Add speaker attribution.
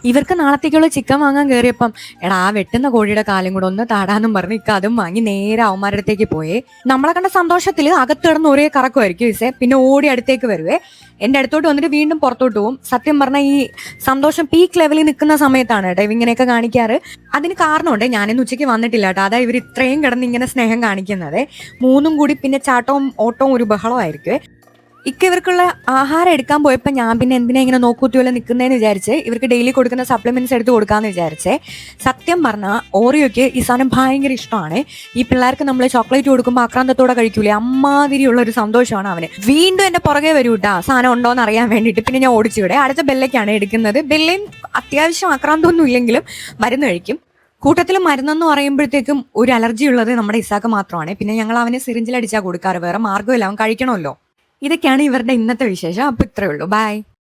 Speaker 1: ഇവർക്ക് നാളത്തേക്കുള്ള ചിക്കൻ വാങ്ങാൻ കയറിയപ്പം എടാ ആ വെട്ടുന്ന കോഴിയുടെ കാലും കൂടെ ഒന്ന് താടാന്നും പറഞ്ഞ് ഇക്ക അതും വാങ്ങി നേരെ അവന്മാരുടെ അടുത്തേക്ക് പോയേ. നമ്മളെ കണ്ട സന്തോഷത്തിൽ അകത്ത് കിടന്ന് ഒരേ കറക്കുമായിരിക്കും ഇസേ. പിന്നെ ഓടി അടുത്തേക്ക് വരുവേ. എന്റെ അടുത്തോട്ട് വന്നിട്ട് വീണ്ടും പുറത്തോട്ട് പോകും. സത്യം പറഞ്ഞാൽ ഈ സന്തോഷം പീക്ക് ലെവലിൽ നിൽക്കുന്ന സമയത്താണ് കേട്ടോ ഇങ്ങനെയൊക്കെ കാണിക്കാറ്. അതിന് കാരണമുണ്ട്, ഞാനിന്ന് ഉച്ചയ്ക്ക് വന്നിട്ടില്ല കേട്ടോ. അതാ ഇവർ ഇത്രയും കിടന്ന് ഇങ്ങനെ സ്നേഹം കാണിക്കുന്നത്. മൂന്നും കൂടി പിന്നെ ചാട്ടവും ഓട്ടവും ഒരു ബഹളമായിരിക്കുവേ. ഇവർക്കുള്ള ആഹാരം എടുക്കാൻ പോയപ്പോൾ ഞാൻ പിന്നെ എന്തിനാ ഇങ്ങനെ നോക്കൂത്തിയോലെ നിൽക്കുന്നതെന്ന് വിചാരിച്ച് ഇവർക്ക് ഡെയിലി കൊടുക്കുന്ന സപ്ലിമെന്റ്സ് എടുത്ത് കൊടുക്കാമെന്ന് വിചാരിച്ചേ. സത്യം പറഞ്ഞാൽ ഓറിയോയ്ക്ക് ഈ സാധനം ഭയങ്കര ഇഷ്ടമാണ്. ഈ പിള്ളേർക്ക് നമ്മൾ ചോക്ലേറ്റ് കൊടുക്കുമ്പോൾ ആക്രാന്തത്തോടെ കഴിക്കൂലേ, അമ്മാതിരിയുള്ള ഒരു സന്തോഷമാണ് അവന്. വീണ്ടും എന്റെ പുറകെ വരൂ കേട്ടാ സാധനം ഉണ്ടോന്ന് അറിയാൻ വേണ്ടിയിട്ട്. പിന്നെ ഞാൻ ഓടിച്ചുവിടെ അടുത്ത ബെല്ലയ്ക്കാണ് എടുക്കുന്നത്. ബെല്ലയും അത്യാവശ്യം ആക്രാന്തമൊന്നും ഇല്ലെങ്കിലും മരുന്ന് കഴിക്കും. കൂട്ടത്തിൽ മരുന്നെന്ന് പറയുമ്പോഴത്തേക്കും ഒരു അലർജി ഉള്ളത് നമ്മുടെ ഇസാക്ക് മാത്രമാണ്. പിന്നെ ഞങ്ങൾ അവനെ സിറിഞ്ചിലടിച്ചാൽ കൊടുക്കാറ്, വേറെ മാർഗ്ഗമില്ല, അവൻ കഴിക്കണമല്ലോ. ഇതൊക്കെയാണ് ഇവരുടെ ഇന്നത്തെ വിശേഷം. അപ്പോൾ ഇത്രയേ ഉള്ളൂ. ബൈ.